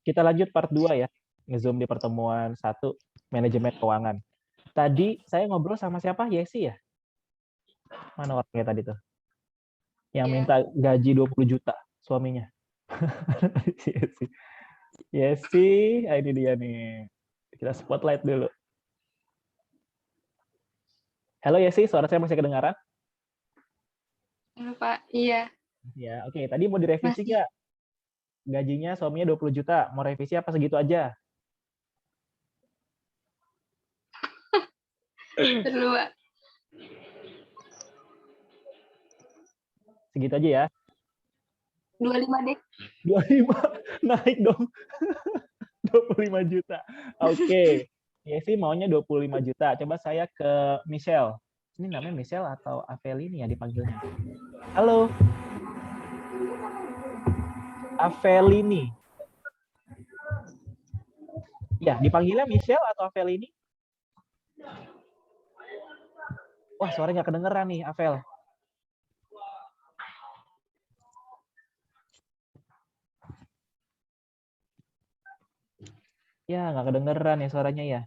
Kita lanjut part 2 ya. Nge-zoom di pertemuan 1, manajemen keuangan. Tadi saya ngobrol sama siapa? Yesi ya? Mana orangnya tadi tuh? Yang minta gaji 20 juta suaminya. Yesi. Yesi, ini dia nih. Kita spotlight dulu. Halo Yesi, suara saya masih kedengaran? Halo Pak, iya. Ya, oke. Tadi mau direvisi Masih. nggak? Gajinya suaminya 20 juta. Mau revisi apa segitu aja? Perlu Pak. Segitu aja ya. 25 deh. 25, naik dong. 25 juta. Oke. Yesi maunya 25 juta. Coba saya ke Michelle. Ini namanya Michelle atau Avelini ya dipanggilnya? Halo. Avelini. Ya, dipanggilnya Michelle atau Avelini? Wah, suaranya nggak kedengeran nih, Avel. Ya, nggak kedengeran ya suaranya ya.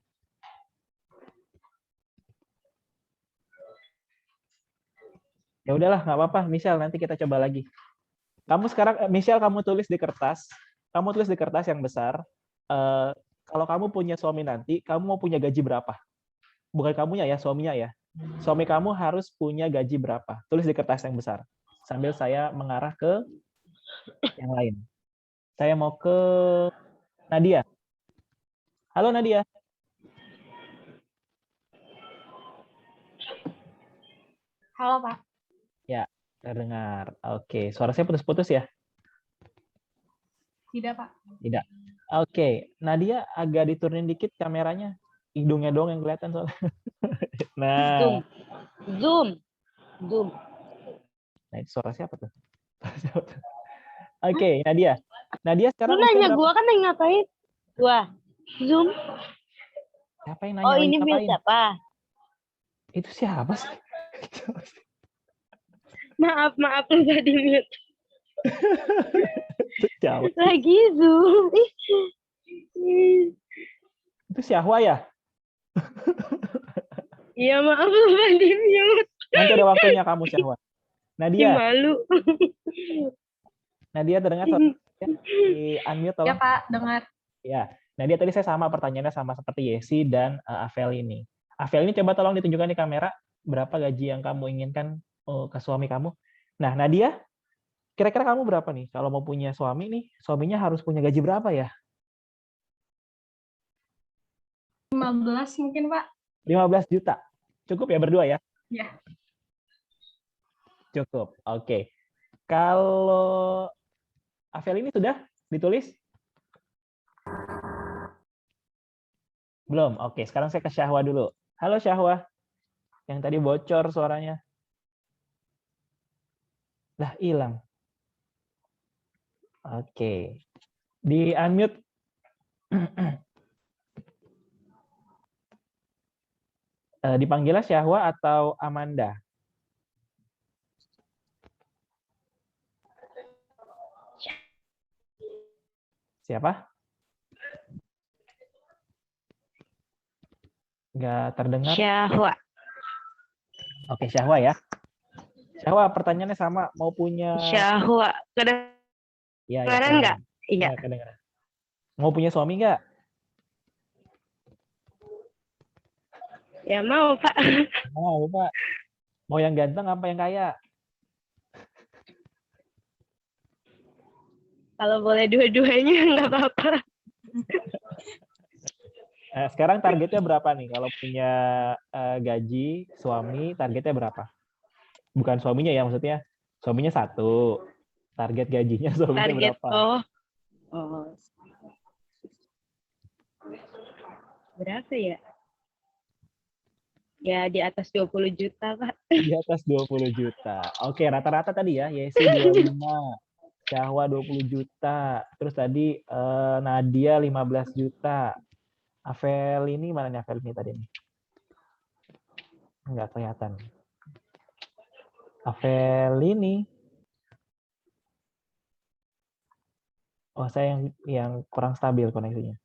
Ya udahlah, nggak apa-apa. Michelle, nanti kita coba lagi. Kamu sekarang, Michelle, kamu tulis di kertas. Kamu tulis di kertas yang besar. Kalau kamu punya suami nanti, kamu mau punya gaji berapa? Bukan kamunya ya, suaminya ya. Suami kamu harus punya gaji berapa? Tulis di kertas yang besar. Sambil saya mengarah ke yang lain. Saya mau ke Nadia. Halo Nadia. Halo Pak. Ya, terdengar. Oke, suara saya putus-putus ya? Tidak Pak. Tidak. Oke, Nadia agak diturunin dikit kameranya. Hidungnya dong yang kelihatan soalnya. Nah, Zoom. nah itu suara siapa tuh? Oke, Nadia. Nadia Lu sekarang usia nanya berapa? gua kan yang ngapain? Gua. Zoom. Siapa yang Oh, nanya lagi ini mute ngapain? siapa? Itu siapa sih? Maaf lu tadi mute. Itu siapa? Lagi Zoom. Itu Syahwa ya? Iya, maaf lu tadi mute. Nanti ada waktunya kamu Syahwa. Ih, Nadia, malu. Nadia terdengar suaranya? Di unmute Ya tolong. Pak, dengar. Ya, Nadia tadi saya sama pertanyaannya sama seperti Yesi dan Avel ini. Avel ini coba tolong ditunjukkan di kamera berapa gaji yang kamu inginkan ke suami kamu. Nah, Nadia, kira-kira kamu berapa nih? Kalau mau punya suami nih, suaminya harus punya gaji berapa ya? 15 mungkin Pak. 15 juta. Cukup ya berdua ya? Ya. Cukup. Oke. Kalau Avel ini sudah ditulis? Belum. Oke, sekarang saya ke Syahwa dulu. Halo Syahwa. Yang tadi bocor suaranya. Lah, hilang. Oke. Di unmute. Dipanggilnya Syahwa atau Amanda? Siapa? Nggak terdengar. Syahwa. Oke, Syahwa ya. Syahwa, pertanyaannya sama. Mau punya... Syahwa. Ya, Kedengaran nggak? Iya. Ya, kedengeran. Mau punya suami nggak? Ya mau, Pak. Mau, Pak. Mau yang ganteng apa yang kaya? Kalau boleh dua-duanya nggak apa-apa. Sekarang targetnya berapa nih? Kalau punya gaji suami, targetnya berapa? Bukan suaminya ya, maksudnya. Suaminya 1. Target gajinya suaminya Target berapa? Oh. Berapa ya? Ya di atas 20 juta, Pak. Di atas 20 juta. Oke, rata-rata tadi ya. Yesi 25. Syahwa 20 juta. Terus tadi Nadia 15 juta. Avel ini mana nih Avel ini tadi nih? Nggak kelihatan. Avel ini. Oh, saya yang kurang stabil koneksinya.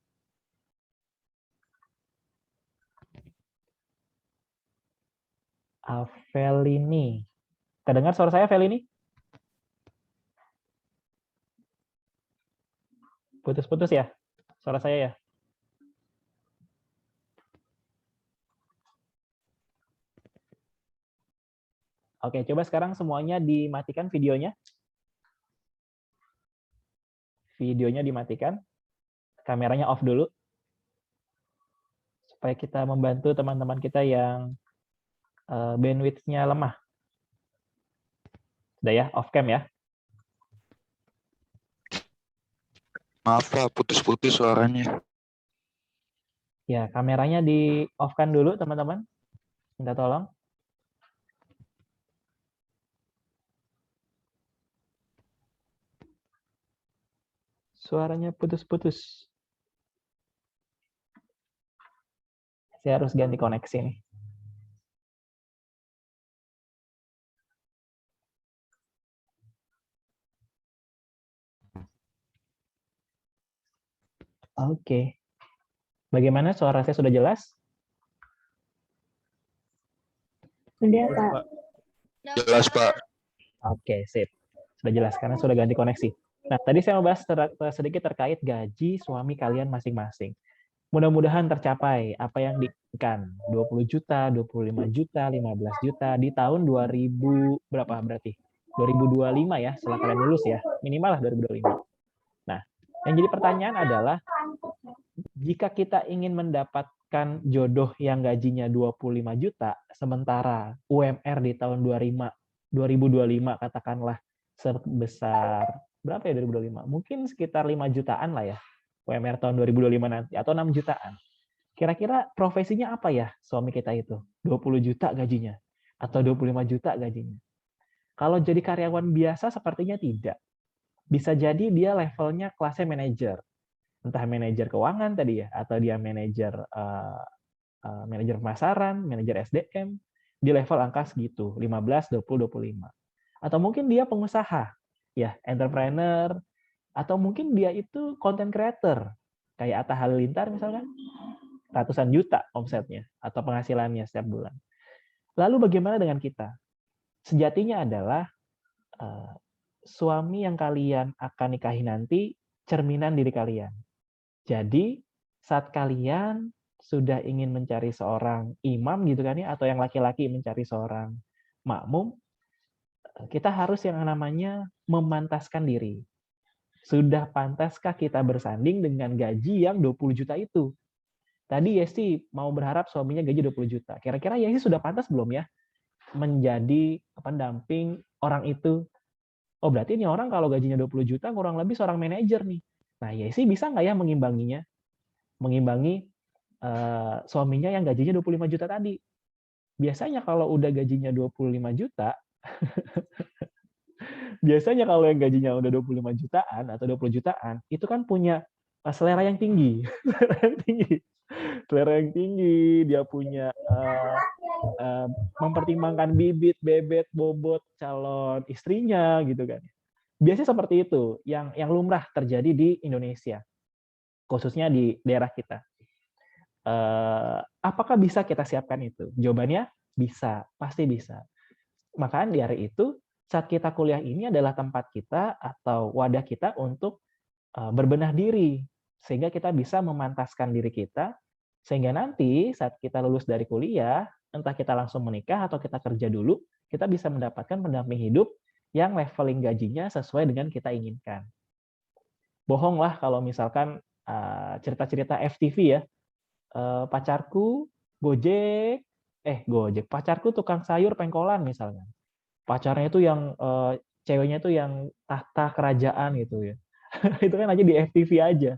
Avelini. Kedengar suara saya, Avelini? Putus-putus ya? Suara saya ya? Oke, coba sekarang semuanya dimatikan videonya. Videonya dimatikan. Kameranya off dulu. Supaya kita membantu teman-teman kita yang bandwidth-nya lemah. Sudah ya, off cam ya. Maaf Pak, putus-putus suaranya. Ya, kameranya di off-kan dulu, teman-teman. Minta tolong. Suaranya putus-putus. Saya harus ganti koneksi nih. Oke. Bagaimana suara saya sudah jelas? Udah, Pak. Jelas Pak. Oke, sip. Sudah jelas karena sudah ganti koneksi. Nah, tadi saya mau bahas sedikit terkait gaji suami kalian masing-masing. Mudah-mudahan tercapai apa yang diinginkan. 20 juta, 25 juta, 15 juta di tahun 2000 berapa berarti? 2025 ya, setelah kalian lulus ya. Minimal lah 2025. Nah, yang jadi pertanyaan adalah jika kita ingin mendapatkan jodoh yang gajinya 25 juta, sementara UMR di tahun 2025 katakanlah sebesar berapa ya 2025? Mungkin sekitar 5 jutaan lah ya. UMR tahun 2025 nanti atau 6 jutaan. Kira-kira profesinya apa ya suami kita itu? 20 juta gajinya atau 25 juta gajinya? Kalau jadi karyawan biasa sepertinya tidak. Bisa jadi dia levelnya kelasnya manajer. Entah manajer keuangan tadi ya atau dia manajer pemasaran, manajer SDM di level angka segitu, 15, 20, 25. Atau mungkin dia pengusaha, ya, entrepreneur, atau mungkin dia itu content creator, kayak Atta Halilintar misalkan, ratusan juta omsetnya atau penghasilannya setiap bulan. Lalu bagaimana dengan kita? Sejatinya adalah suami yang kalian akan nikahi nanti cerminan diri kalian. Jadi saat kalian sudah ingin mencari seorang imam gitu kan ya, atau yang laki-laki mencari seorang makmum, kita harus yang namanya memantaskan diri. Sudah pantaskah kita bersanding dengan gaji yang 20 juta itu? Tadi Yesi mau berharap suaminya gaji 20 juta. Kira-kira Yesi sudah pantas belum ya menjadi pendamping orang itu? Oh berarti ini orang kalau gajinya 20 juta kurang lebih seorang manajer nih. Nah Yesi bisa nggak ya mengimbanginya? Mengimbangi suaminya yang gajinya 25 juta tadi. Biasanya kalau udah gajinya 25 juta, biasanya kalau yang gajinya udah 25 jutaan atau 20 jutaan, itu kan punya selera yang tinggi. selera yang tinggi. Selera yang tinggi, dia punya mempertimbangkan bibit, bebet, bobot calon istrinya gitu kan. Biasanya seperti itu yang lumrah terjadi di Indonesia, khususnya di daerah kita. Apakah bisa kita siapkan itu? Jawabannya bisa, pasti bisa. Makanya di hari itu, saat kita kuliah ini adalah tempat kita atau wadah kita untuk berbenah diri, sehingga kita bisa memantaskan diri kita, sehingga nanti saat kita lulus dari kuliah, entah kita langsung menikah atau kita kerja dulu, kita bisa mendapatkan pendamping hidup yang leveling gajinya sesuai dengan kita inginkan. Bohong lah kalau misalkan cerita-cerita FTV ya, pacarku Gojek, pacarku tukang sayur pengkolan misalnya. Pacarnya itu yang ceweknya itu yang tahta kerajaan gitu ya. Itu kan aja di FTV aja.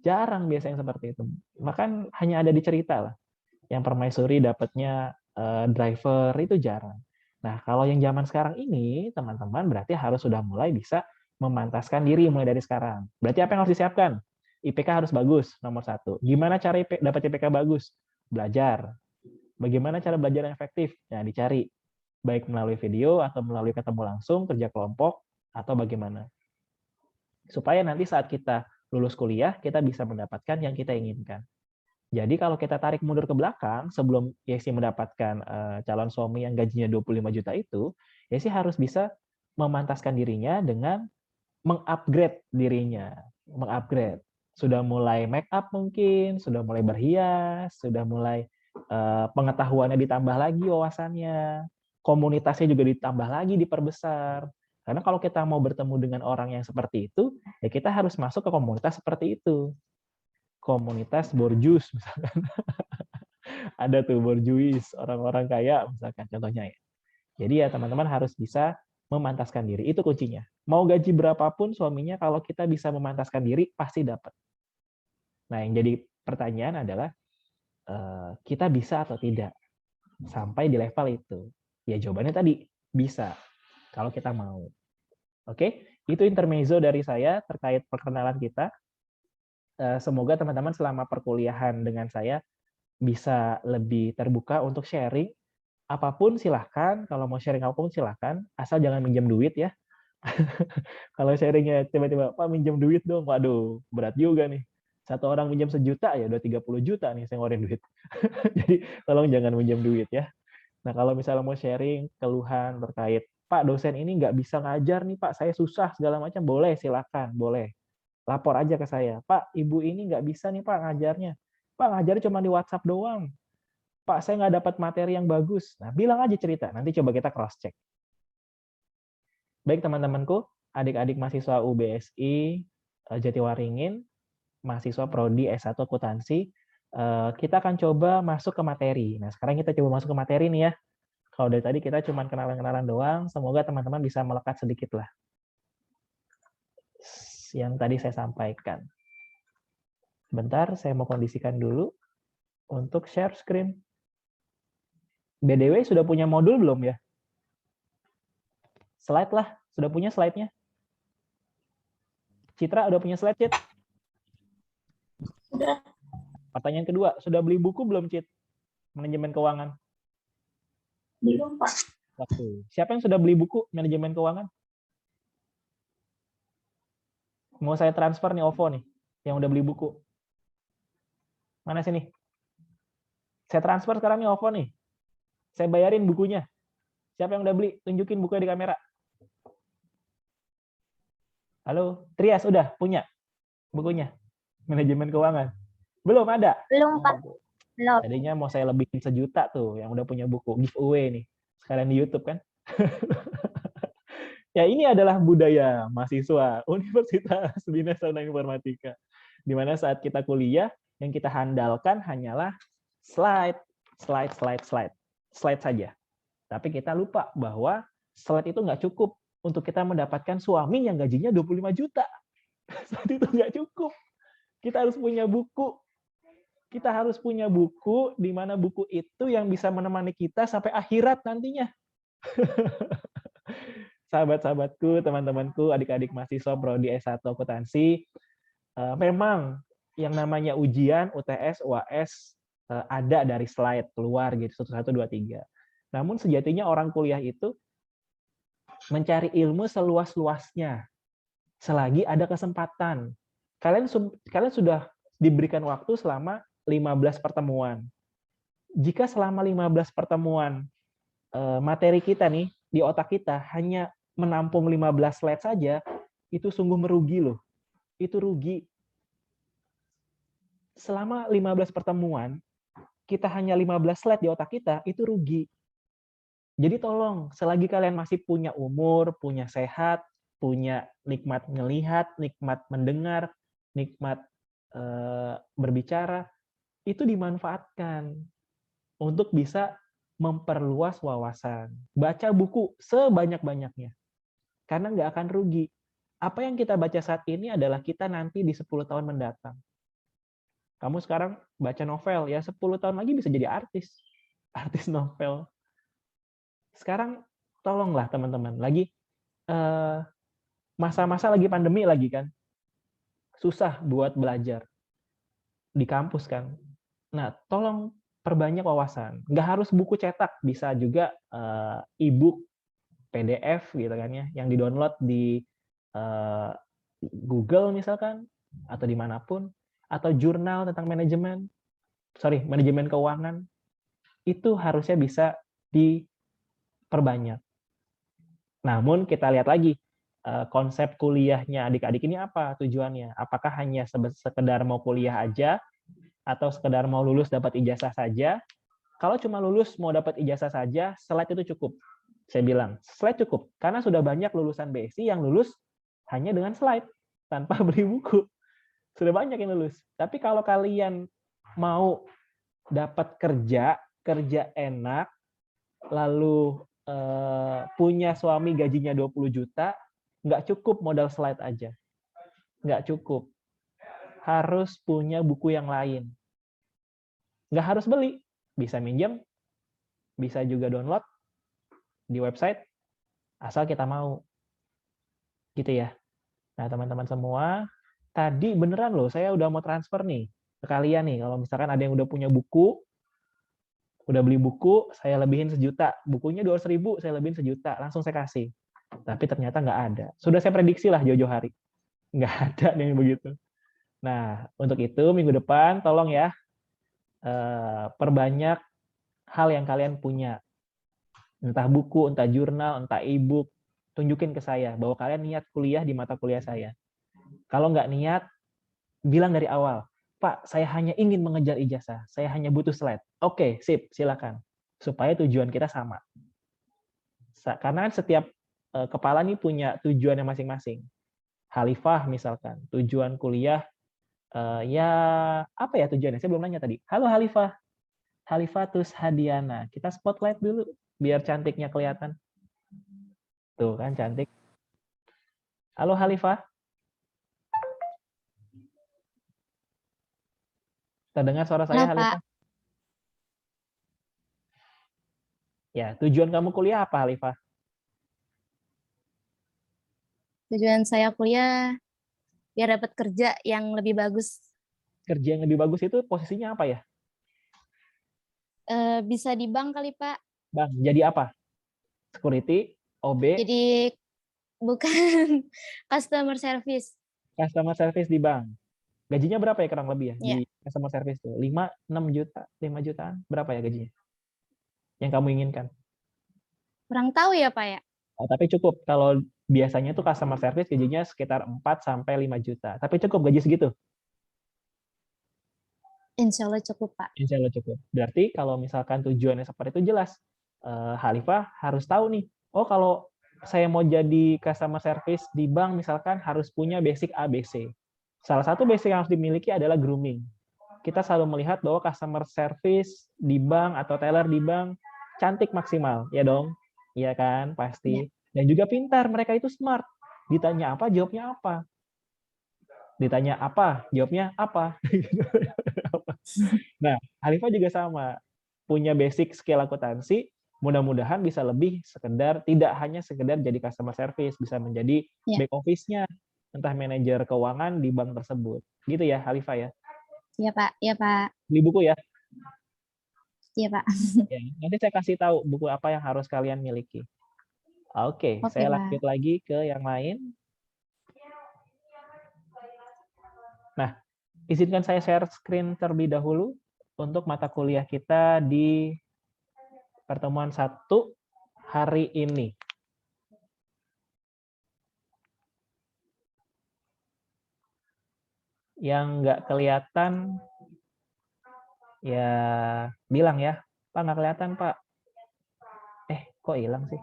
Jarang biasanya seperti itu. Bahkan hanya ada di cerita lah. Yang permaisuri dapatnya driver itu jarang. Nah, kalau yang zaman sekarang ini, teman-teman berarti harus sudah mulai bisa memantaskan diri mulai dari sekarang. Berarti apa yang harus disiapkan? IPK harus bagus, nomor 1. Gimana cara dapat IPK bagus? Belajar. Bagaimana cara belajar yang efektif? Nah, dicari. Baik melalui video atau melalui ketemu langsung, kerja kelompok, atau bagaimana. supaya nanti saat kita lulus kuliah, kita bisa mendapatkan yang kita inginkan. Jadi kalau kita tarik mundur ke belakang, sebelum Yesi mendapatkan calon suami yang gajinya 25 juta itu, Yesi harus bisa memantaskan dirinya dengan mengupgrade dirinya. Mengupgrade. Sudah mulai make up mungkin, sudah mulai berhias, sudah mulai pengetahuannya ditambah lagi, wawasannya, komunitasnya juga ditambah lagi, diperbesar. Karena kalau kita mau bertemu dengan orang yang seperti itu, ya kita harus masuk ke komunitas seperti itu. Komunitas borjuis misalkan. Ada tuh borjuis, orang-orang kaya misalkan contohnya ya. Jadi ya teman-teman harus bisa memantaskan diri, itu kuncinya. Mau gaji berapapun suaminya, kalau kita bisa memantaskan diri pasti dapat. Nah, yang jadi pertanyaan adalah kita bisa atau tidak sampai di level itu. Ya jawabannya tadi bisa kalau kita mau. Oke, itu intermezzo dari saya terkait perkenalan kita. Semoga teman-teman selama perkuliahan dengan saya bisa lebih terbuka untuk sharing. Apapun silahkan, kalau mau sharing apapun silahkan, asal jangan minjem duit ya. Kalau sharingnya tiba-tiba, Pak minjem duit dong, waduh berat juga nih. Satu orang minjem 1 juta ya udah 30 juta nih saya ngeluarin duit. Jadi tolong jangan minjem duit ya. Nah kalau misalnya mau sharing keluhan terkait, Pak dosen ini nggak bisa ngajar nih Pak, saya susah segala macam, boleh silakan, boleh. Lapor aja ke saya, Pak, Ibu ini nggak bisa nih Pak ngajarnya. Pak ngajarnya cuma di WhatsApp doang. Pak, saya nggak dapat materi yang bagus. Nah, bilang aja cerita, nanti coba kita cross-check. Baik teman-temanku, adik-adik mahasiswa UBSI Jatiwaringin, mahasiswa Prodi S1 Akuntansi, kita akan coba masuk ke materi. Nah, sekarang kita coba masuk ke materi nih ya. Kalau dari tadi kita cuma kenalan-kenalan doang, semoga teman-teman bisa melekat sedikit lah yang tadi saya sampaikan. Bentar, saya mau kondisikan dulu untuk share screen. BDW sudah punya modul belum ya? Slide lah, sudah punya slide-nya? Citra udah punya slide, Cit? Udah. Pertanyaan kedua, sudah beli buku belum, Cit? Manajemen keuangan. Belum, Pak. Satu. Siapa yang sudah beli buku manajemen keuangan? Mau saya transfer nih OVO nih, yang udah beli buku. Mana sini? Saya transfer sekarang nih OVO nih. Saya bayarin bukunya. Siapa yang udah beli? Tunjukin bukunya di kamera. Halo, Trias udah punya bukunya? Manajemen keuangan? Belum ada? Belum, Pak. Belum. Tadinya mau saya lebihin 1 juta tuh yang udah punya buku. Giveaway nih. Sekalian di YouTube kan. Ya ini adalah budaya mahasiswa Universitas Bina Sarana Informatika. Di mana saat kita kuliah, yang kita handalkan hanyalah slide saja. Tapi kita lupa bahwa slide itu nggak cukup untuk kita mendapatkan suami yang gajinya 25 juta. Slide itu nggak cukup. Kita harus punya buku. Kita harus punya buku, di mana buku itu yang bisa menemani kita sampai akhirat nantinya. Sahabat-sahabatku, teman-temanku, adik-adik mahasiswa Prodi S1 Akuntansi, memang yang namanya ujian, UTS, UAS, ada dari slide keluar gitu, 1, 2, 3. Namun sejatinya orang kuliah itu mencari ilmu seluas-luasnya, selagi ada kesempatan. Kalian sudah diberikan waktu selama 15 pertemuan. Jika selama 15 pertemuan materi kita nih, di otak kita hanya menampung 15 slide saja, itu sungguh merugi loh. Itu rugi. Selama 15 pertemuan, kita hanya 15 slide di otak kita, itu rugi. Jadi tolong, selagi kalian masih punya umur, punya sehat, punya nikmat melihat, nikmat mendengar, nikmat berbicara, itu dimanfaatkan untuk bisa memperluas wawasan. Baca buku sebanyak-banyaknya. Karena nggak akan rugi. Apa yang kita baca saat ini adalah kita nanti di 10 tahun mendatang. Kamu sekarang baca novel, ya 10 tahun lagi bisa jadi artis. Artis novel. Sekarang tolonglah teman-teman, lagi masa-masa lagi pandemi lagi kan. Susah buat belajar di kampus kan. Nah, tolong perbanyak wawasan. Nggak harus buku cetak, bisa juga e-book, PDF gitu kan ya, yang di-download di Google misalkan, atau dimanapun, atau jurnal tentang manajemen keuangan, itu harusnya bisa diperbanyak. Namun kita lihat lagi, konsep kuliahnya adik-adik ini apa tujuannya? Apakah hanya sekedar mau kuliah aja, atau sekedar mau lulus dapat ijazah saja? Kalau cuma lulus mau dapat ijazah saja, slide itu cukup. Saya bilang, slide cukup. Karena sudah banyak lulusan BSI yang lulus hanya dengan slide, tanpa beli buku. Sudah banyak yang lulus. Tapi kalau kalian mau dapat kerja enak, lalu punya suami gajinya 20 juta, nggak cukup modal slide aja. Nggak cukup. Harus punya buku yang lain. Nggak harus beli. Bisa minjem, bisa juga download di website, asal kita mau. Gitu ya. Nah, teman-teman semua, tadi beneran loh, saya udah mau transfer nih ke kalian nih. Kalau misalkan ada yang udah punya buku, udah beli buku, saya lebihin 1 juta. Bukunya 200.000, saya lebihin 1 juta. Langsung saya kasih. Tapi ternyata nggak ada. Sudah saya prediksi lah jauh-jauh hari. Nggak ada yang begitu. Nah, untuk itu minggu depan tolong ya, perbanyak hal yang kalian punya. Entah buku, entah jurnal, entah e-book. Tunjukin ke saya bahwa kalian niat kuliah di mata kuliah saya. Kalau nggak niat, bilang dari awal, Pak, saya hanya ingin mengejar ijazah. Saya hanya butuh slide. Oke, sip, silakan. Supaya tujuan kita sama. Karena kan setiap kepala nih punya tujuannya masing-masing. Khalifah misalkan, tujuan kuliah, ya apa ya tujuannya? Saya belum nanya tadi. Halo Khalifah. Khalifatus Hadiana. Kita spotlight dulu, biar cantiknya kelihatan. Tuh kan, cantik. Halo Khalifah. Terdengar suara saya, Halo, Khalifah? Pak. Ya, tujuan kamu kuliah apa, Khalifah? Tujuan saya kuliah biar dapat kerja yang lebih bagus. Kerja yang lebih bagus itu posisinya apa ya? Bisa di bank kali, Pak. Bang, jadi apa? Security, OB, Jadi bukan customer service. customer service di bank. Gajinya berapa ya kurang lebih ya Ya, di customer service tuh? 5, 6 juta, 5 jutaan? Berapa ya gajinya? Yang kamu inginkan? kurang tahu ya, Pak ya. Oh, tapi cukup. Kalau biasanya tuh customer service gajinya sekitar 4 sampai 5 juta. Tapi cukup gaji segitu? Insya Allah cukup, Pak. Insya Allah cukup. Berarti kalau misalkan tujuannya seperti itu jelas. Khalifah harus tahu nih, oh kalau saya mau jadi customer service di bank misalkan harus punya basic ABC. Salah satu basic yang harus dimiliki adalah grooming. Kita selalu melihat bahwa customer service di bank atau teller di bank cantik maksimal, ya dong? Iya kan, pasti. Dan juga pintar, mereka itu smart. Ditanya apa, jawabnya apa. Ditanya apa, jawabnya apa. Nah, Khalifah juga sama. Punya basic skill akuntansi, mudah-mudahan bisa lebih sekedar, tidak hanya sekedar jadi customer service, bisa menjadi back office-nya, entah manajer keuangan di bank tersebut. Gitu ya, Khalifah ya? Iya, Pak. Iya, Pak. Beli buku ya? Iya, Pak. Ya, nanti saya kasih tahu buku apa yang harus kalian miliki. Oke, Oke, saya Pak. lanjut lagi ke yang lain. Nah, izinkan saya share screen terlebih dahulu untuk mata kuliah kita di pertemuan 1 hari ini. Yang nggak kelihatan, ya bilang ya, Pak nggak kelihatan Pak. Kok hilang sih?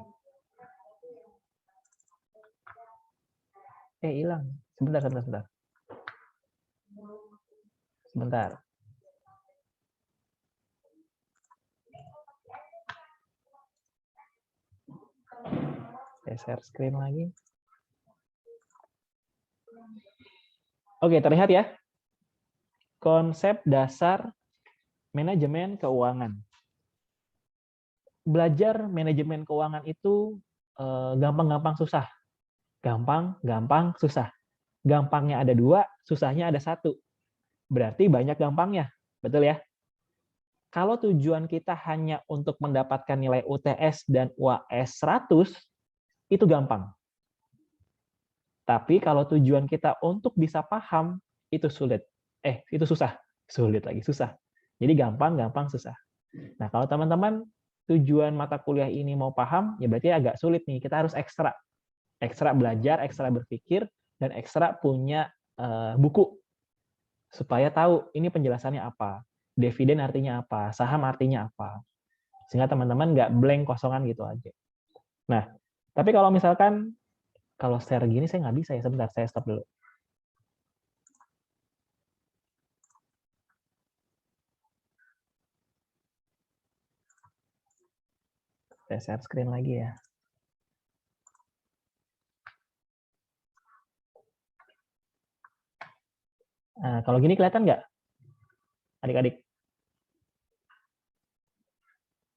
Hilang. Sebentar. Sebentar. Saya share screen lagi. Oke, terlihat ya? Konsep dasar manajemen keuangan. Belajar manajemen keuangan itu gampang-gampang susah. Gampang, susah. Gampangnya ada 2, susahnya ada 1. Berarti banyak gampangnya. Betul ya? Kalau tujuan kita hanya untuk mendapatkan nilai UTS dan UAS 100, itu gampang. Tapi kalau tujuan kita untuk bisa paham, itu sulit. Itu susah. Sulit lagi, susah. Jadi gampang, susah. Nah, kalau teman-teman tujuan mata kuliah ini mau paham, ya berarti agak sulit nih. Kita harus ekstra. Ekstra belajar, ekstra berpikir, dan ekstra punya buku. Supaya tahu ini penjelasannya apa. Dividen artinya apa, saham artinya apa. Sehingga teman-teman nggak blank kosongan gitu aja. Nah, tapi kalau misalkan kalau share gini saya nggak bisa ya, sebentar saya stop dulu. Saya share screen lagi ya. Nah, kalau gini kelihatan nggak? Adik-adik?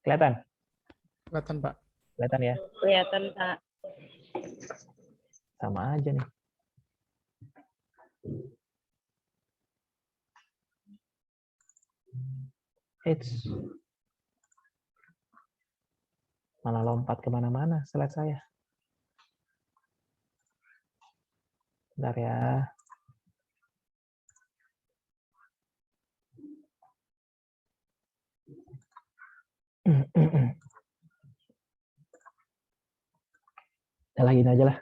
Kelihatan? Kelihatan, Pak. Kelihatan ya? Kelihatan, Pak. Sama aja nih. Eits. Malah lompat kemana-mana slide saya. Bentar ya. Udah lagi aja lah.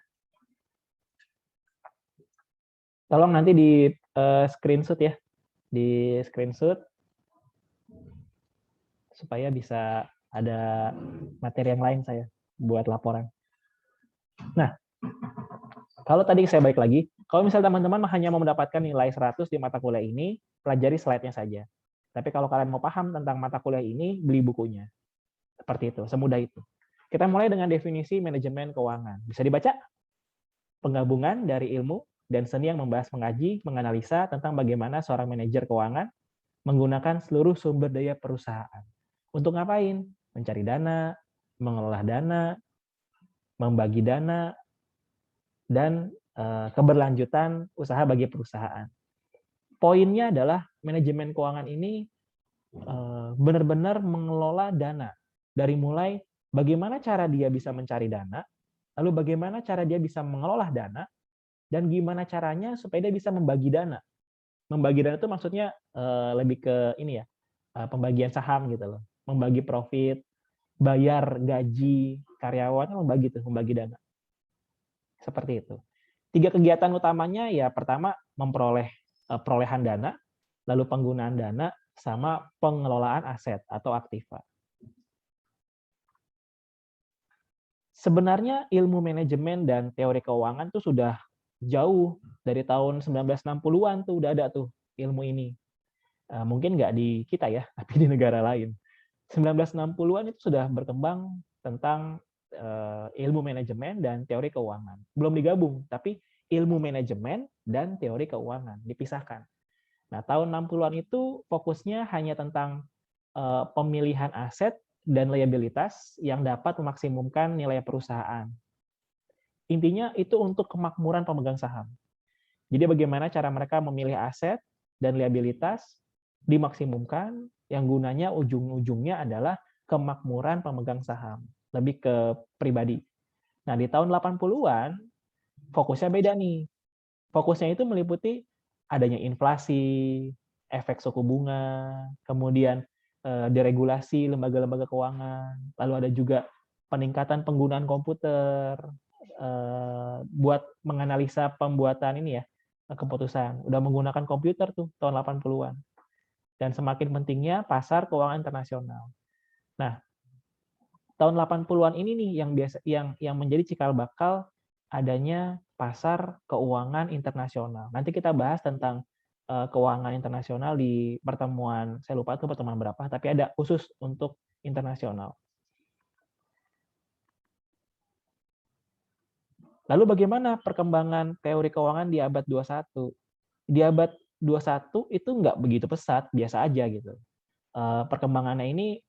Tolong nanti di screenshot ya. Di screenshot supaya bisa ada materi yang lain saya buat laporan. Nah, kalau tadi saya balik lagi, kalau misalnya teman-teman hanya mau mendapatkan nilai 100 di mata kuliah ini, pelajari slide-nya saja. Tapi kalau kalian mau paham tentang mata kuliah ini, beli bukunya. Seperti itu, semudah itu. Kita mulai dengan definisi manajemen keuangan. Bisa dibaca? Penggabungan dari ilmu dan seni yang membahas, mengaji, menganalisa tentang bagaimana seorang manajer keuangan menggunakan seluruh sumber daya perusahaan. Untuk ngapain? Mencari dana, mengelola dana, membagi dana, dan keberlanjutan usaha bagi perusahaan. Poinnya adalah manajemen keuangan ini benar-benar mengelola dana. Dari mulai bagaimana cara dia bisa mencari dana, lalu bagaimana cara dia bisa mengelola dana, dan gimana caranya supaya dia bisa membagi dana. Membagi dana itu maksudnya lebih ke ini ya, pembagian saham gitu loh. Membagi profit, bayar gaji karyawan, membagi dana. Seperti itu. 3 kegiatan utamanya ya pertama memperoleh perolehan dana, lalu penggunaan dana, sama pengelolaan aset atau aktiva. Sebenarnya ilmu manajemen dan teori keuangan tuh sudah jauh dari tahun 1960-an tuh udah ada tuh ilmu ini. Mungkin nggak di kita ya, tapi di negara lain. 1960-an itu sudah berkembang tentang ilmu manajemen dan teori keuangan. Belum digabung, tapi ilmu manajemen dan teori keuangan dipisahkan. Nah, tahun 60-an itu fokusnya hanya tentang pemilihan aset dan liabilitas yang dapat memaksimumkan nilai perusahaan. Intinya itu untuk kemakmuran pemegang saham. Jadi bagaimana cara mereka memilih aset dan liabilitas dimaksimumkan, yang gunanya ujung-ujungnya adalah kemakmuran pemegang saham, lebih ke pribadi. Nah, di tahun 80-an fokusnya beda nih. Fokusnya itu meliputi adanya inflasi, efek suku bunga, kemudian deregulasi lembaga-lembaga keuangan, lalu ada juga peningkatan penggunaan komputer buat menganalisa pembuatan ini ya, keputusan. Udah menggunakan komputer tuh tahun 80-an. Dan semakin pentingnya pasar keuangan internasional. Nah, tahun 80-an ini nih yang menjadi cikal bakal adanya pasar keuangan internasional. Nanti kita bahas tentang keuangan internasional di pertemuan, saya lupa itu pertemuan berapa, tapi ada khusus untuk internasional. Lalu bagaimana perkembangan teori keuangan di abad 21? Di abad 21 itu nggak begitu pesat, biasa aja gitu. Perkembangannya ini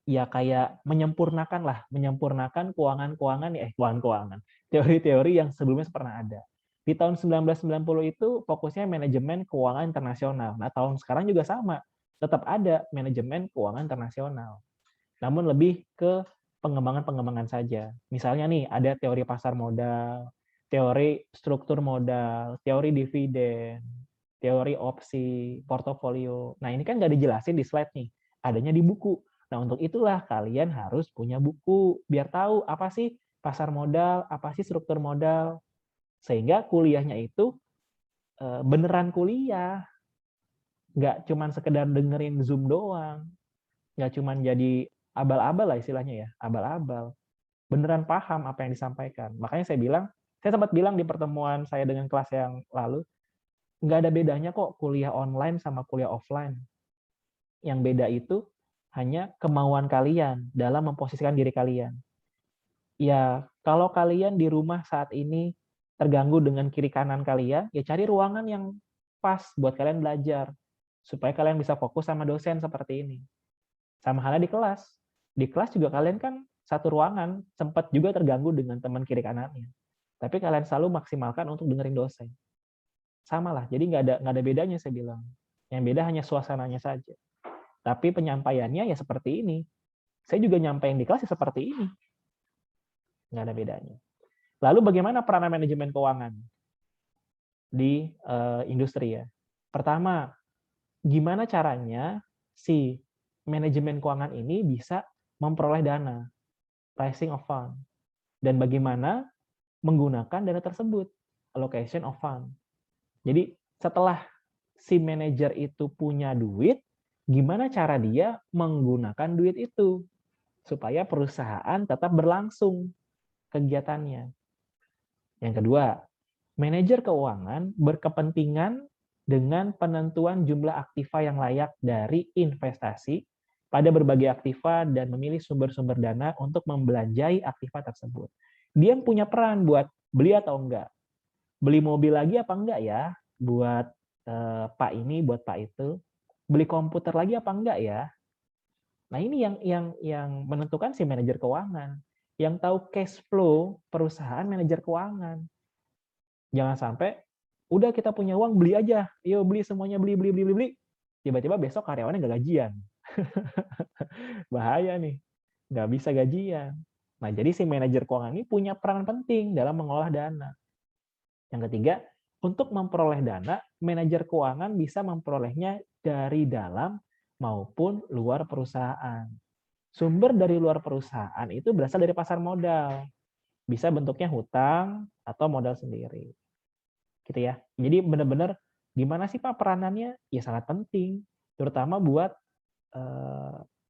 ya kayak menyempurnakan keuangan, teori-teori yang sebelumnya pernah ada. Di tahun 1990 itu fokusnya manajemen keuangan internasional. Nah, tahun sekarang juga sama, tetap ada manajemen keuangan internasional. Namun lebih ke pengembangan saja. Misalnya nih, ada teori pasar modal, teori struktur modal, teori dividen, teori opsi, portofolio. Nah, ini kan nggak dijelasin di slide nih, adanya di buku. Nah, untuk itulah kalian harus punya buku, biar tahu apa sih pasar modal, apa sih struktur modal, sehingga kuliahnya itu beneran kuliah, nggak cuman sekedar dengerin Zoom doang, nggak cuman jadi abal-abal lah istilahnya ya, abal-abal. Beneran paham apa yang disampaikan. Makanya saya sempat bilang di pertemuan saya dengan kelas yang lalu, nggak ada bedanya kok kuliah online sama kuliah offline. Yang beda itu hanya kemauan kalian dalam memposisikan diri kalian. Ya, kalau kalian di rumah saat ini terganggu dengan kiri kanan kalian, ya cari ruangan yang pas buat kalian belajar. Supaya kalian bisa fokus sama dosen seperti ini. Sama halnya di kelas. Di kelas juga kalian kan satu ruangan, sempat juga terganggu dengan teman kiri kanannya. Tapi kalian selalu maksimalkan untuk dengerin dosen. Sama lah, jadi nggak ada bedanya saya bilang. Yang beda hanya suasananya saja. Tapi penyampaiannya ya seperti ini. Saya juga nyampaikan di kelas ya seperti ini. Nggak ada bedanya. Lalu bagaimana peranan manajemen keuangan di industri ya? Pertama, gimana caranya si manajemen keuangan ini bisa memperoleh dana, pricing of fund, dan bagaimana menggunakan dana tersebut, allocation of fund. Jadi setelah si manajer itu punya duit, gimana cara dia menggunakan duit itu supaya perusahaan tetap berlangsung kegiatannya. Yang kedua, manajer keuangan berkepentingan dengan penentuan jumlah aktiva yang layak dari investasi pada berbagai aktiva dan memilih sumber-sumber dana untuk membelanjai aktiva tersebut. Dia punya peran buat beli atau enggak. Beli mobil lagi apa enggak ya buat Pak ini, buat Pak itu. Beli komputer lagi apa enggak ya. Nah, ini yang menentukan si manajer keuangan. Yang tahu cash flow perusahaan manajer keuangan. Jangan sampai udah kita punya uang beli aja. Yuk beli semuanya, beli. Tiba-tiba besok karyawannya nggak gajian. Bahaya nih, nggak bisa gajian. Nah, jadi si manajer keuangan ini punya peran penting dalam mengolah dana. Yang ketiga, untuk memperoleh dana, manajer keuangan bisa memperolehnya dari dalam maupun luar perusahaan. Sumber dari luar perusahaan itu berasal dari pasar modal. Bisa bentuknya hutang atau modal sendiri. Gitu ya. Jadi benar-benar gimana sih Pak peranannya? Ya sangat penting, terutama buat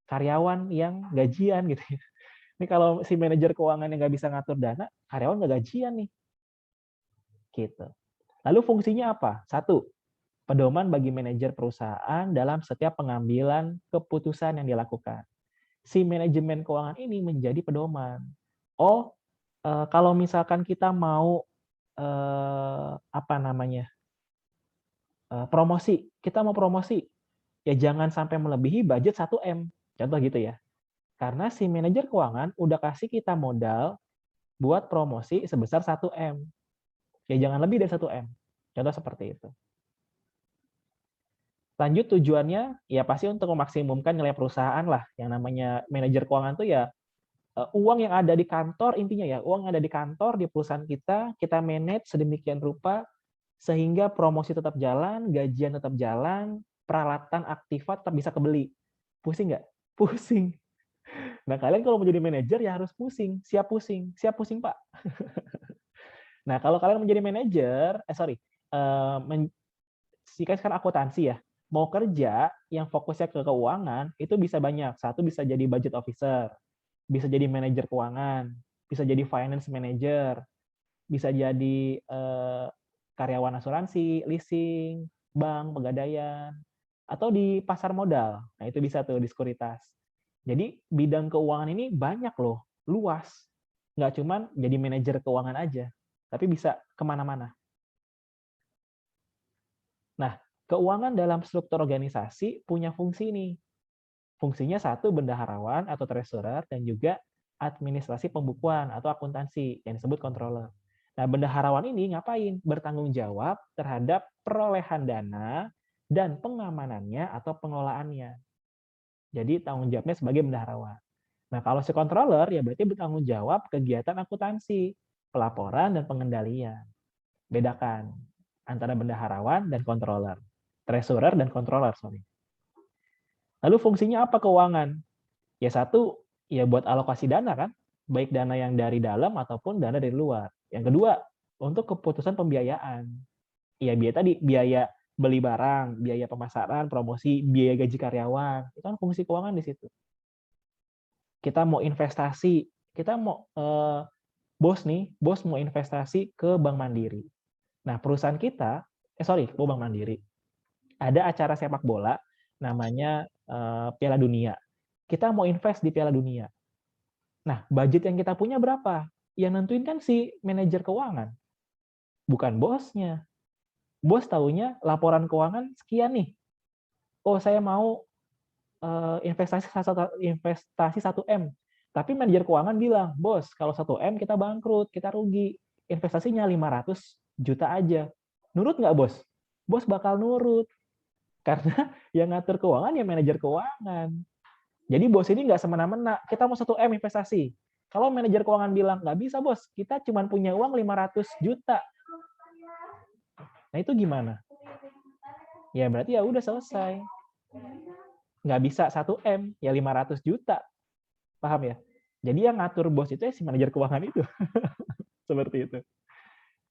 karyawan yang gajian gitu ya. Ini kalau si manajer keuangan yang nggak bisa ngatur dana, karyawan nggak gajian nih. Gitu. Lalu fungsinya apa? Satu, pedoman bagi manajer perusahaan dalam setiap pengambilan keputusan yang dilakukan. Si manajemen keuangan ini menjadi pedoman. Oh, kalau misalkan kita mau promosi, kita mau promosi, ya jangan sampai melebihi budget 1M. Contoh gitu ya. Karena si manajer keuangan udah kasih kita modal buat promosi sebesar 1M. Ya jangan lebih dari 1M. Contoh seperti itu. Lanjut tujuannya, ya pasti untuk memaksimumkan nilai perusahaan lah. Yang namanya manajer keuangan tuh ya uang yang ada di kantor, intinya ya, uang yang ada di kantor, di perusahaan kita manage sedemikian rupa, sehingga promosi tetap jalan, gajian tetap jalan, peralatan aktiva tetap bisa kebeli. Pusing nggak? Pusing. Nah, kalian kalau mau jadi manajer ya harus pusing. Siap pusing, Pak. Nah, kalau kalian menjadi manajer, sekarang akuntansi ya, mau kerja yang fokusnya ke keuangan, itu bisa banyak. Satu bisa jadi budget officer, bisa jadi manajer keuangan, bisa jadi finance manager, bisa jadi karyawan asuransi, leasing, bank, pegadaian, atau di pasar modal. Nah, itu bisa tuh di sekuritas. Jadi bidang keuangan ini banyak loh, luas. Nggak cuman jadi manajer keuangan aja, tapi bisa kemana-mana. Nah, keuangan dalam struktur organisasi punya fungsi nih. Fungsinya satu, bendaharawan atau treasurer, dan juga administrasi pembukuan atau akuntansi yang disebut controller. Nah, bendaharawan ini ngapain? Bertanggung jawab terhadap perolehan dana dan pengamanannya atau pengelolaannya. Jadi tanggung jawabnya sebagai bendaharawan. Nah, kalau si controller ya berarti bertanggung jawab kegiatan akuntansi. pelaporan dan pengendalian. Bedakan antara bendaharawan dan controller. Treasurer dan controller, sorry. Lalu fungsinya apa keuangan? Ya satu, ya buat alokasi dana kan, baik dana yang dari dalam ataupun dana dari luar. Yang kedua, untuk keputusan pembiayaan. Ya biaya tadi, biaya beli barang, biaya pemasaran, promosi, biaya gaji karyawan. Itu kan fungsi keuangan di situ. Kita mau investasi, kita mau bos mau investasi ke Bank Mandiri. Nah, perusahaan kita, Bank Mandiri. Ada acara sepak bola namanya Piala Dunia. Kita mau invest di Piala Dunia. Nah, budget yang kita punya berapa? Yang nentuin kan si manajer keuangan, bukan bosnya. Bos taunya laporan keuangan sekian nih. Oh, saya mau investasi 1M. Tapi manajer keuangan bilang, bos, kalau 1M kita bangkrut, kita rugi. Investasinya 500 juta aja. Nurut nggak, bos? Bos bakal nurut. Karena yang ngatur keuangan ya manajer keuangan. Jadi bos ini nggak semena-mena, kita mau 1M investasi. Kalau manajer keuangan bilang, nggak bisa bos, kita cuma punya uang 500 juta. Nah itu gimana? Ya berarti ya udah selesai. Nggak bisa 1M, ya 500 juta. Paham ya? Jadi yang ngatur bos itu ya si manajer keuangan itu. Seperti itu.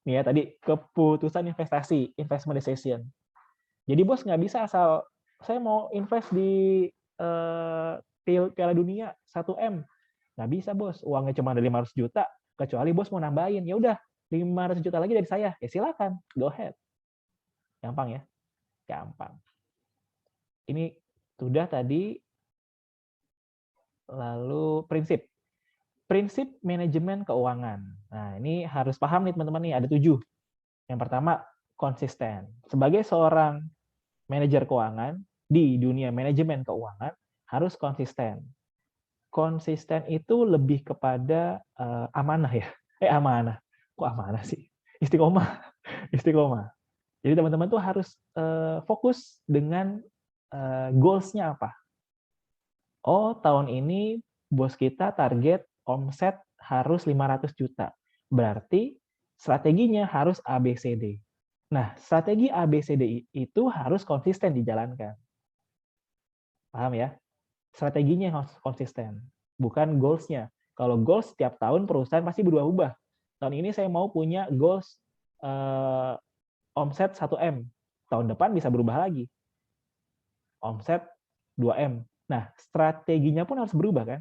Nih ya tadi, keputusan investasi, investment decision. Jadi bos nggak bisa asal, saya mau invest di Piala Dunia 1M. Nggak bisa bos, uangnya cuma ada 500 juta, kecuali bos mau nambahin. Ya udah, 500 juta lagi dari saya. Ya silakan, go ahead. Gampang ya? Gampang. Ini sudah tadi. Lalu prinsip. Prinsip manajemen keuangan. Nah, ini harus paham nih teman-teman nih, ada 7. Yang pertama, konsisten. Sebagai seorang manajer keuangan di dunia manajemen keuangan, harus konsisten. Konsisten itu lebih kepada amanah ya. Amanah. Kok amanah sih? Istiqomah. Istiqomah. Jadi teman-teman tuh harus fokus dengan goals-nya apa. Oh, tahun ini bos kita target omset harus 500 juta. Berarti strateginya harus ABCD. Nah, strategi ABCD itu harus konsisten dijalankan. Paham ya? Strateginya harus konsisten, bukan goals-nya. Kalau goals setiap tahun perusahaan pasti berubah-ubah. Tahun ini saya mau punya goals omset 1M. Tahun depan bisa berubah lagi. Omset 2M. Nah, strateginya pun harus berubah kan?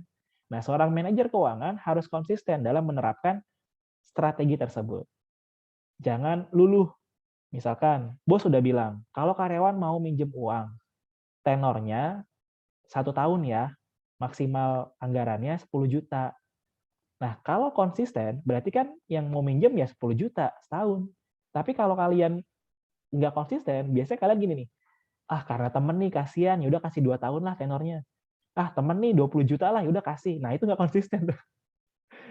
Nah, seorang manajer keuangan harus konsisten dalam menerapkan strategi tersebut. Jangan luluh. Misalkan, bos sudah bilang, kalau karyawan mau minjem uang, tenornya 1 tahun ya, maksimal anggarannya 10 juta. Nah, kalau konsisten, berarti kan yang mau minjem ya 10 juta setahun. Tapi kalau kalian nggak konsisten, biasanya kalian gini nih, karena temen nih kasihan, ya udah kasih 2 tahun lah tenornya. Temen nih 20 juta lah, ya udah kasih. Nah, itu nggak konsisten tuh.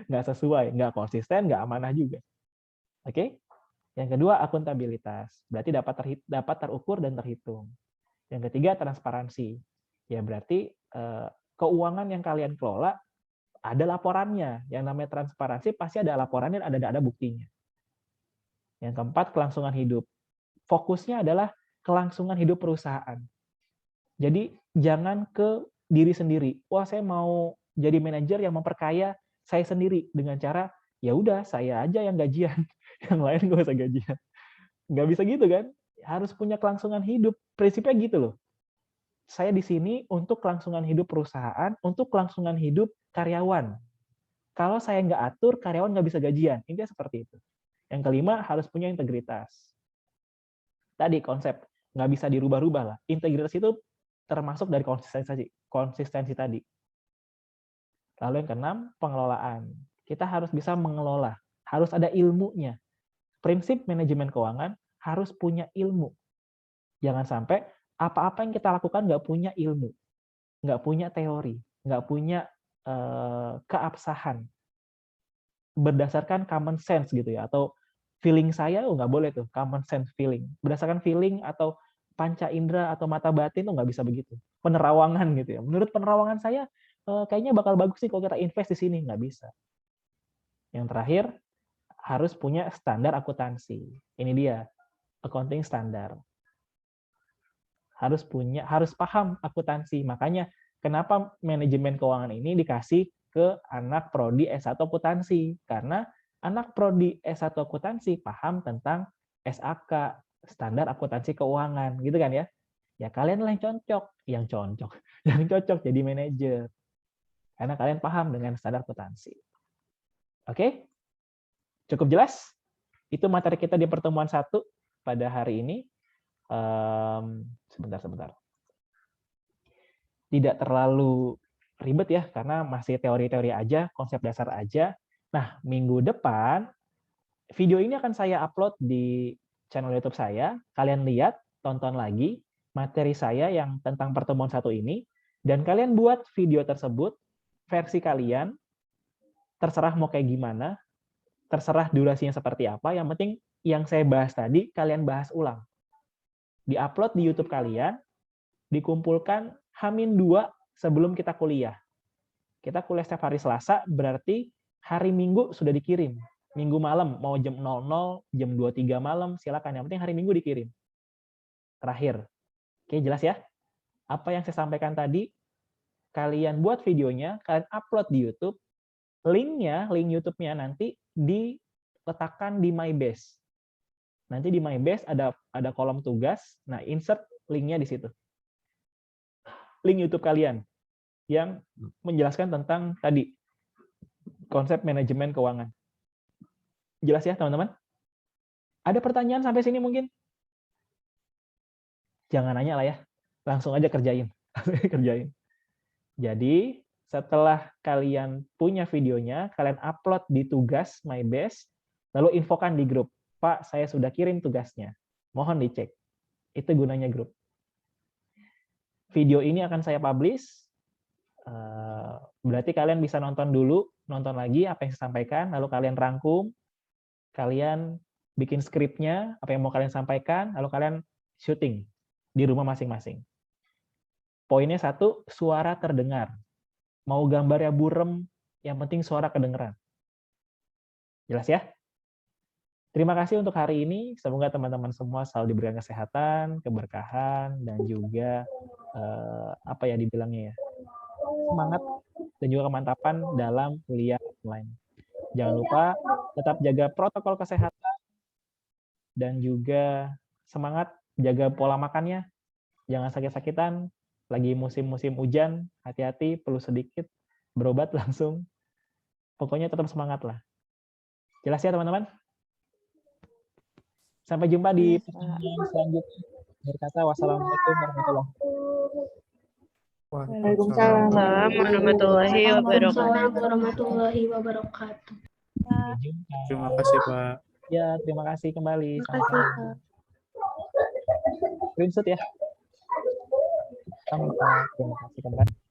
Nggak sesuai, nggak konsisten, nggak amanah juga. Oke? Yang kedua, akuntabilitas. Berarti dapat terukur dan terhitung. Yang ketiga, transparansi. Ya berarti keuangan yang kalian kelola ada laporannya. Yang namanya transparansi pasti ada laporannya, ada buktinya. Yang keempat, kelangsungan hidup. Fokusnya adalah kelangsungan hidup perusahaan. Jadi jangan ke diri sendiri. Wah, saya mau jadi manajer yang memperkaya saya sendiri dengan cara ya udah saya aja yang gajian, yang lain nggak usah gajian. Nggak bisa gitu kan? Harus punya kelangsungan hidup. Prinsipnya gitu loh. Saya di sini untuk kelangsungan hidup perusahaan, untuk kelangsungan hidup karyawan. Kalau saya nggak atur, karyawan nggak bisa gajian. Intinya seperti itu. Yang kelima, harus punya integritas. Tadi konsep, nggak bisa dirubah-rubah lah. Integritas itu termasuk dari konsistensi tadi. Lalu yang keenam, pengelolaan. Kita harus bisa mengelola, harus ada ilmunya. Prinsip manajemen keuangan harus punya ilmu. Jangan sampai apa-apa yang kita lakukan nggak punya ilmu, nggak punya teori, nggak punya keabsahan. Berdasarkan common sense gitu ya, atau feeling saya nggak boleh tuh, common sense feeling. Berdasarkan feeling atau panca indera atau mata batin tuh nggak bisa begitu. Penerawangan gitu ya. Menurut penerawangan saya kayaknya bakal bagus sih kalau kita invest di sini, nggak bisa. Yang terakhir, harus punya standar akuntansi. Ini dia, accounting standar. Harus paham akuntansi. Makanya kenapa manajemen keuangan ini dikasih ke anak prodi S1 akuntansi? Karena anak prodi S1 akuntansi paham tentang SAK, standar akuntansi keuangan, gitu kan ya? Ya kalian lah yang cocok jadi manajer. Karena kalian paham dengan standar akuntansi. Oke? Cukup jelas? Itu materi kita di pertemuan 1 pada hari ini. Sebentar. Tidak terlalu ribet ya, karena masih teori-teori aja, konsep dasar aja. Nah, minggu depan, video ini akan saya upload di channel YouTube saya. Kalian lihat, tonton lagi materi saya yang tentang pertemuan 1 ini, dan kalian buat video tersebut, versi kalian, terserah mau kayak gimana, terserah durasinya seperti apa, yang penting yang saya bahas tadi, kalian bahas ulang. Di-upload di YouTube kalian, dikumpulkan H-2 sebelum kita kuliah. Kita kuliah setiap hari Selasa, berarti hari Minggu sudah dikirim. Minggu malam, mau jam 00, jam 23 malam, silakan. Yang penting hari Minggu dikirim. Terakhir. Oke, jelas ya? Apa yang saya sampaikan tadi, kalian buat videonya, kalian upload di YouTube, link YouTube-nya nanti diletakkan di MyBase. Nanti di MyBase ada kolom tugas, nah insert linknya di situ. Link YouTube kalian yang menjelaskan tentang tadi konsep manajemen keuangan. Jelas ya teman-teman? Ada pertanyaan sampai sini mungkin? Jangan nanya lah ya, langsung aja kerjain. Kerjain. Jadi setelah kalian punya videonya, kalian upload di tugas MyBase, lalu infokan di grup. Pak, saya sudah kirim tugasnya. Mohon dicek. Itu gunanya grup. Video ini akan saya publish. Berarti kalian bisa nonton lagi apa yang saya sampaikan, lalu kalian rangkum, kalian bikin skripnya, apa yang mau kalian sampaikan, lalu kalian syuting di rumah masing-masing. Poinnya 1, suara terdengar. Mau gambarnya burem, yang penting suara kedengeran. Jelas ya? Terima kasih untuk hari ini. Semoga teman-teman semua selalu diberikan kesehatan, keberkahan, dan juga apa ya dibilangnya ya, semangat dan juga kemantapan dalam kuliah online. Jangan lupa tetap jaga protokol kesehatan dan juga semangat jaga pola makannya. Jangan sakit-sakitan. Lagi musim-musim hujan, hati-hati, perlu sedikit berobat langsung. Pokoknya tetap semangat lah. Jelas ya teman-teman? Sampai jumpa di pertemuan selanjutnya. Berkata wassalamualaikum warahmatullahi Waalaikumsalam warahmatullahi wabarakatuh. Waalaikumsalam warahmatullahi wabarakatuh. Sampai jumpa. Terima kasih, Pak. Ya, terima kasih kembali. Terima kasih, Pak. Screenshot ya. Terima kasih kembali.